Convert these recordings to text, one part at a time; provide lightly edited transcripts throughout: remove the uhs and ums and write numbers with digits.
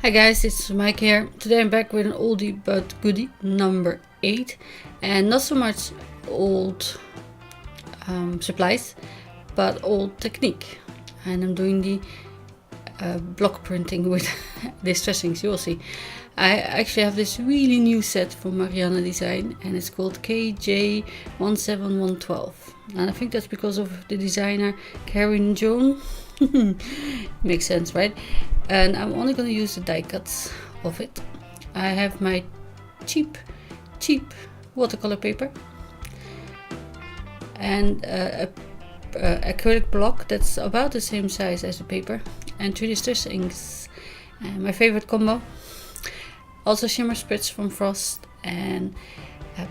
Hi guys, it's Mike here. Today I'm back with an oldie but goodie number 8, and not so much old supplies but old technique, and I'm doing the block printing with distressings. You will see. I actually have this really new set from Marianne Design, and it's called KJ17112, and I think that's because of the designer Karen Joan. Makes sense, right? And I'm only going to use the die cuts of it. I have my cheap watercolor paper and a acrylic block that's about the same size as the paper, and 3 distress inks. My favorite combo. Also shimmer spritz from Frost, and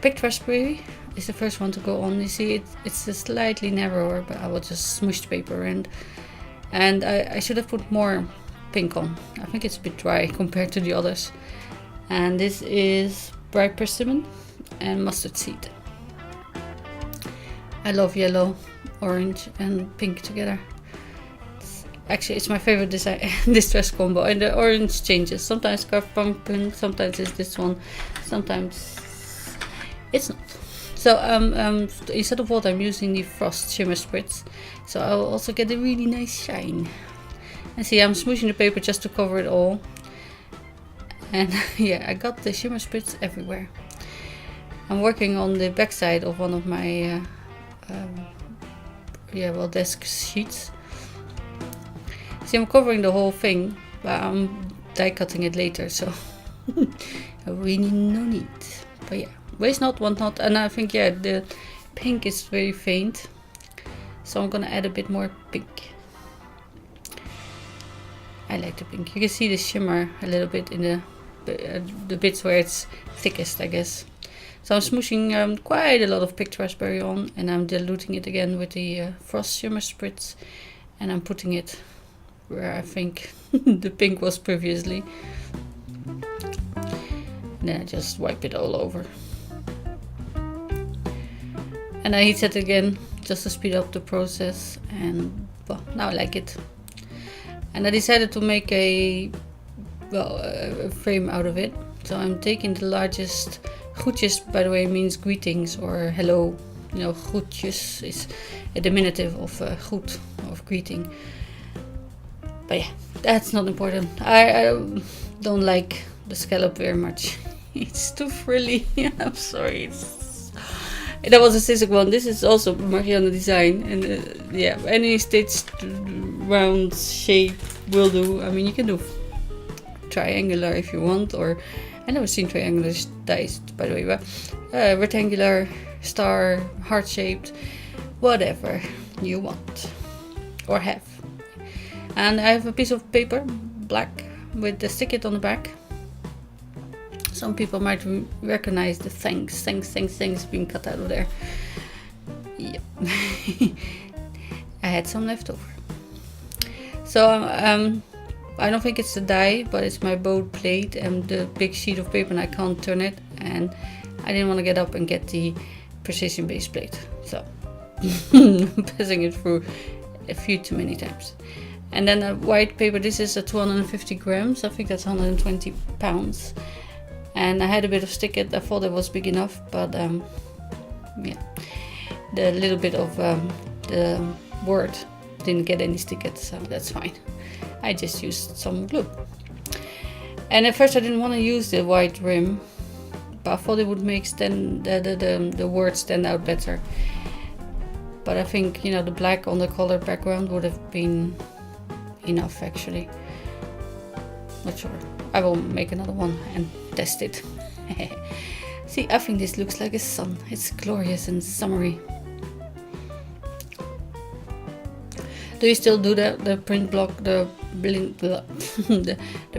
picked raspberry is the first one to go on. You see it's slightly narrower, but I will just smush the paper and I should have put more pink on. I think it's a bit dry compared to the others. And this is bright persimmon and mustard seed. I love yellow, orange and pink together. It's my favorite distress combo, and the orange changes. Sometimes carved pumpkin, sometimes it's this one, sometimes it's not. So instead of water I'm using the Frost shimmer spritz, so I will also get a really nice shine. And see, I'm smooshing the paper just to cover it all. And yeah, I got the shimmer spritz everywhere. I'm working on the back side of one of my desk sheets. See, I'm covering the whole thing, but I'm die cutting it later, so really no need. But yeah, waste not, want not. And I think, yeah, the pink is very faint, so I'm gonna add a bit more pink. I like the pink. You can see the shimmer a little bit in the bits where it's thickest, I guess. So I'm smooshing quite a lot of picked raspberry on, and I'm diluting it again with the Frost shimmer spritz, and I'm putting it where I think the pink was previously. And then I just wipe it all over. And I heat set it again just to speed up the process, and well, now I like it. And I decided to make a frame out of it. So I'm taking the largest. Groetjes, by the way, means greetings or hello. You know, groetjes is a diminutive of groet, of greeting. But yeah, that's not important. I don't like the scallop very much. It's too frilly. I'm sorry. That was a sizzle one. This is also Marianne Design, and yeah, any stitched round shape will do. I mean, you can do triangular if you want, or I never seen triangular dies, by the way, but rectangular, star, heart shaped, whatever you want or have. And I have a piece of paper, black, with the stick it on the back. Some people might recognize the thanks being cut out of there. Yep. I had some left over. So I don't think it's the die, but it's my bowed plate and the big sheet of paper, and I can't turn it, and I didn't want to get up and get the precision base plate, so passing it through a few too many times. And then a white paper. This is a 250 grams. I think that's 120 pounds. And I had a bit of stick it. I thought it was big enough, but yeah, the little bit of the word didn't get any stick it, so that's fine. I just used some glue. And at first I didn't want to use the white rim, but I thought it would make the words stand out better. But I think, you know, the black on the colored background would have been enough actually. Not sure. I will make another one and test it. See, I think this looks like a sun. It's glorious and summery. Do you still do the print block, the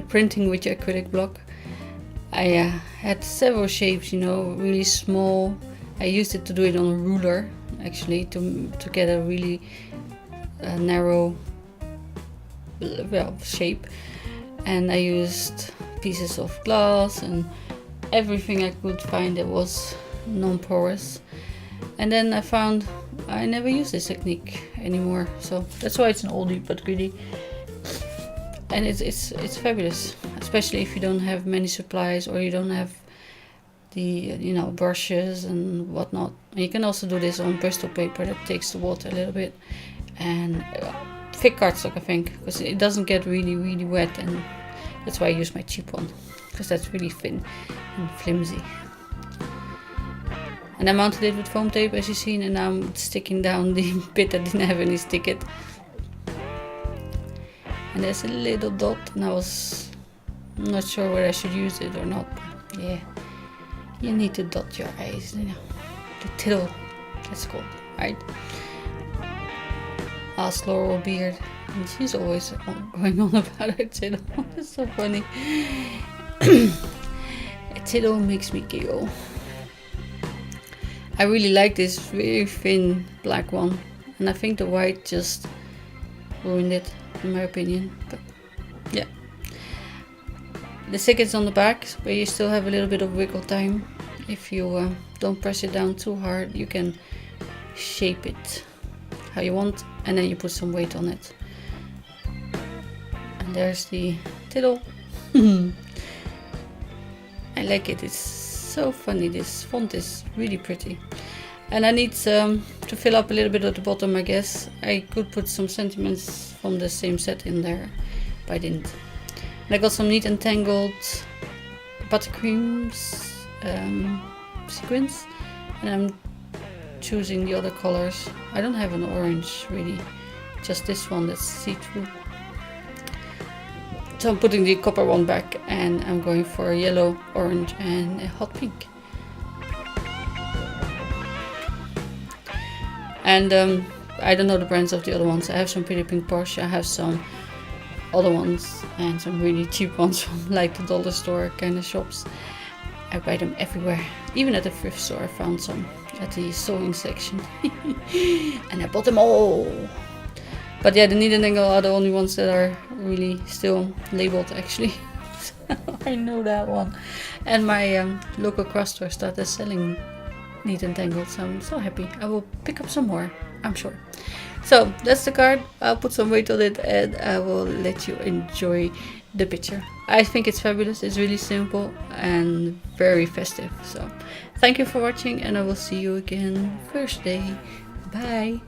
printing with your acrylic block? I had several shapes, you know, really small. I used it to do it on a ruler, actually, to get a really narrow shape. And I used pieces of glass and everything I could find that was non-porous. And then I found I never use this technique anymore, so that's why it's an oldie but goodie. and it's fabulous, especially if you don't have many supplies or you don't have the brushes and whatnot. And you can also do this on Bristol paper that takes the water a little bit, and thick cardstock, I think, because it doesn't get really wet, and that's why I use my cheap one, because that's really thin and flimsy. And I mounted it with foam tape, as you've seen, and now I'm sticking down the bit that didn't have any stick-it. And there's a little dot, and I was not sure whether I should use it or not. But yeah, you need to dot your eyes, the tittle, that's called, right? Ask Laurel Beard, and she's always going on about her tittle. It's so funny. A tittle makes me giggle. I really like this very thin black one, and I think the white just ruined it, in my opinion. But yeah, the stick-it's on the back, where you still have a little bit of wiggle time. If you don't press it down too hard, you can shape it how you want, and then you put some weight on it. And there's the tittle. I like it. It's so funny. This font is really pretty, and I need to fill up a little bit at the bottom. I guess I could put some sentiments from the same set in there, but I didn't. And I got some neat and tangled buttercreams sequins, and I'm choosing the other colors. I don't have an orange really, just this one that's see-through. So I'm putting the copper one back, and I'm going for a yellow, orange, and a hot pink. And I don't know the brands of the other ones. I have some Pretty Pink Porsche, I have some other ones, and some really cheap ones from like the dollar store kind of shops. I buy them everywhere, even at the thrift store. I found some at the sewing section, and I bought them all. But yeah, the neat and tangle are the only ones that are really still labeled, actually. I know that one. And my local craft store started selling neat and tangled, so I'm so happy. I will pick up some more, I'm sure. So that's the card. I'll put some weight on it, and I will let you enjoy the picture. I think it's fabulous. It's really simple and very festive. So thank you for watching, and I will see you again Thursday. Bye.